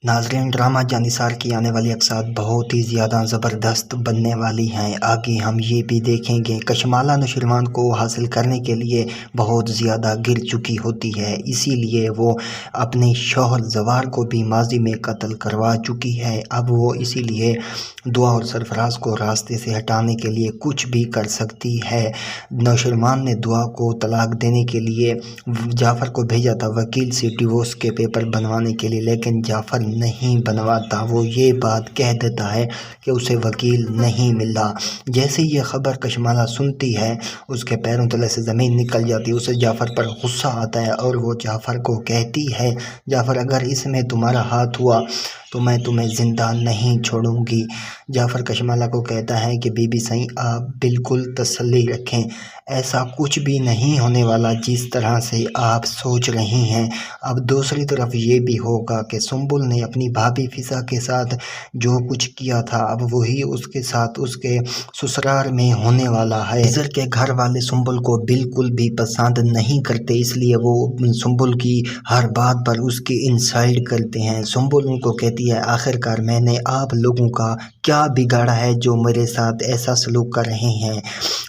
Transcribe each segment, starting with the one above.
नाज़रीन, ड्रामा जानिसार की आने वाली अक़सात बहुत ही ज़्यादा ज़बरदस्त बनने वाली हैं। आगे हम ये भी देखेंगे कशमाला नौशरवान को हासिल करने के लिए बहुत ज़्यादा गिर चुकी होती है, इसीलिए वो अपने शौहर ज़वार को भी माजी में कत्ल करवा चुकी है। अब वो इसीलिए दुआ और सरफराज को रास्ते से हटाने के लिए कुछ भी कर सकती है। नौशरवान ने दुआ को तलाक देने के लिए जाफ़र को भेजा था वकील से डिवोर्स के पेपर बनवाने के लिए, लेकिन जाफ़र नहीं बनवाता। वो ये बात कह देता है कि उसे वकील नहीं मिला। जैसे ये ख़बर कशमाला सुनती है उसके पैरों तले से ज़मीन निकल जाती है। उसे जाफ़र पर गुस्सा आता है और वो जाफ़र को कहती है, जाफ़र अगर इसमें तुम्हारा हाथ हुआ तो मैं तुम्हें ज़िंदा नहीं छोड़ूंगी। जाफ़र कशमाला को कहता है कि बीबी सही, आप बिल्कुल तसल्ली रखें, ऐसा कुछ भी नहीं होने वाला जिस तरह से आप सोच रही हैं। अब दूसरी तरफ ये भी होगा कि सुंबुल ने अपनी भाभी फिजा के साथ जो कुछ किया था अब वही उसके साथ उसके ससुराल में होने वाला है। खिज़र के घर वाले सुंबुल को बिल्कुल भी पसंद नहीं करते, इसलिए वो सुंबुल की हर बात पर उसकी इंसल्ट करते हैं। सुंबुल उनको कहती है, आखिरकार मैंने आप लोगों का क्या बिगाड़ा है जो मेरे साथ ऐसा सलूक कर रहे हैं।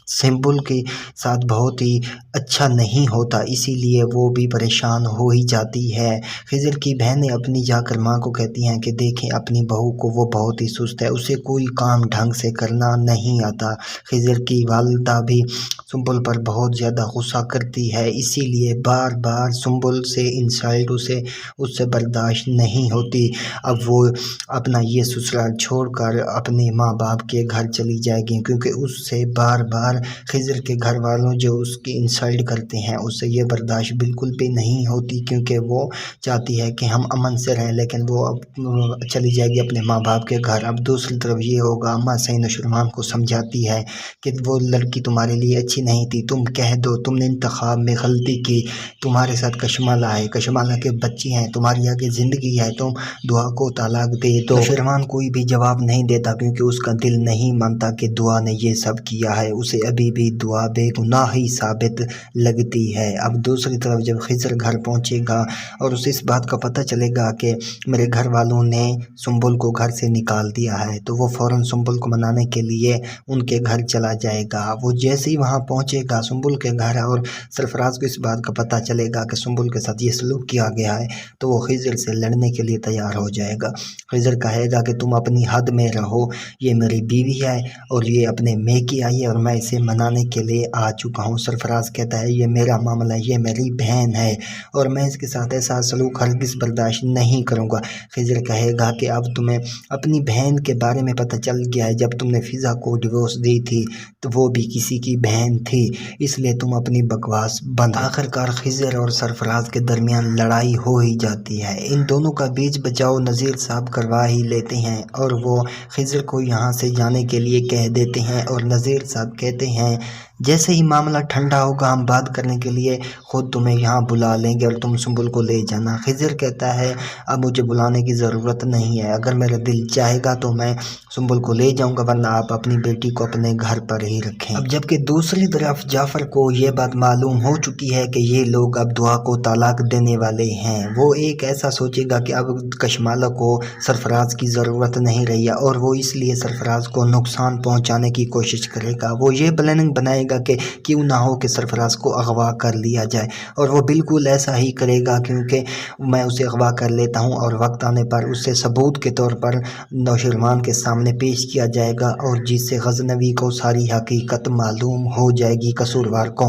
सुंबुल के साथ बहुत ही अच्छा नहीं होता, इसीलिए वो भी परेशान हो ही जाती है। खिज़र की बहनें अपनी जाकर माँ को कहती हैं कि देखें अपनी बहू को, वो बहुत ही सुस्त है, उसे कोई काम ढंग से करना नहीं आता। खिज़र की वालिदा भी सुंबुल पर बहुत ज़्यादा गुस्सा करती है, इसीलिए बार बार सुंबुल से इंसल्ट उससे बर्दाश्त नहीं होती। अब वो अपना ये ससुराल छोड़कर अपने माँ बाप के घर चली जाएगी, क्योंकि उससे बार बार खिज़र के घर वालों जो उसकी इंसल्ट करते हैं उससे ये बर्दाश्त बिल्कुल भी नहीं होती, क्योंकि वो चाहती है कि हम अमन से रहें, लेकिन वो अब चली जाएगी अपने माँ बाप के घर। अब दूसरी तरफ ये होगा, अम्मा सही नौशरवान को समझाती है कि वो लड़की तुम्हारे लिए अच्छी नहीं थी, तुम कह दो तुमने इंतखाब में गलती की, तुम्हारे साथ कशमाला है, कशमाला के बच्चे हैं, तुम्हारी आगे ज़िंदगी है, तुम दुआ को तलाक दे दो। नौशरवान कोई भी जवाब नहीं देता, क्योंकि उसका दिल नहीं मानता कि दुआ ने ये सब किया है। उसे अभी भी दुआ बेगुनाह ही साबित लगती है। अब दूसरी तरफ जब खिज़र घर पहुंचेगा और उसे इस बात का पता चलेगा कि मेरे घर वालों ने सुंबुल को घर से निकाल दिया है, तो वो फ़ौरन सुंबुल को मनाने के लिए उनके घर चला जाएगा। वो जैसे ही वहाँ पहुँचेगा सुंबुल के घर और सरफराज को इस बात का पता चलेगा कि सुंबुल के साथ ये सलूक किया गया है, तो वो खिज़र से लड़ने के लिए तैयार हो जाएगा। खिज़र कहेगा कि तुम अपनी हद में रहो, ये मेरी बीवी है और ये अपने मेके आई है और मैं इसे मनाने के लिए आ चुका हूँ। सरफराज कहता है, ये मेरा मामला है, ये मेरी बहन है और मैं इसके साथ ऐसा सलूक हरगिज़ बर्दाश्त नहीं करूँगा। खिज़र कहेगा कि अब तुम्हें अपनी बहन के बारे में पता चल गया है, जब तुमने फिज़ा को डिवोर्स दी थी तो वो भी किसी की बहन थी, इसलिए तुम अपनी बकवास बंद। आखिरकार खिज़र और सरफराज के दरमियान लड़ाई हो ही जाती है। इन दोनों का बीच बचाव नज़ीर साहब करवा ही लेते हैं और वो खिज़र को यहाँ से जाने के लिए कह देते हैं और नज़ीर साहब कहते हैं, जैसे ही मामला ठंडा होगा हम बात करने के लिए ख़ुद तुम्हें यहाँ बुला लेंगे और तुम सुंबुल को ले जाना। खिज़र कहता है, अब मुझे बुलाने की ज़रूरत नहीं है, अगर मेरा दिल चाहेगा तो मैं सुंबुल को ले जाऊंगा, वरना आप अपनी बेटी को अपने घर पर ही रखें। अब जबकि दूसरी तरफ जाफ़र को ये बात मालूम हो चुकी है कि ये लोग अब दुआ को तलाक देने वाले हैं, वो एक ऐसा सोचेगा कि अब कशमाला को सरफराज की ज़रूरत नहीं रही है और वो इसलिए सरफराज को नुकसान पहुँचाने की कोशिश करेगा। वो ये प्लानिंग बनाएगा कि क्यों ना हो कि सरफराज को अगवा कर लिया जाए, और वो बिल्कुल ऐसा ही करेगा, क्योंकि मैं उसे अगवा कर लेता हूं और वक्त आने पर उससे सबूत के तौर पर नौशरवान के सामने पेश किया जाएगा और जिससे गज़नवी को सारी हकीकत मालूम हो जाएगी, कसूरवार कौन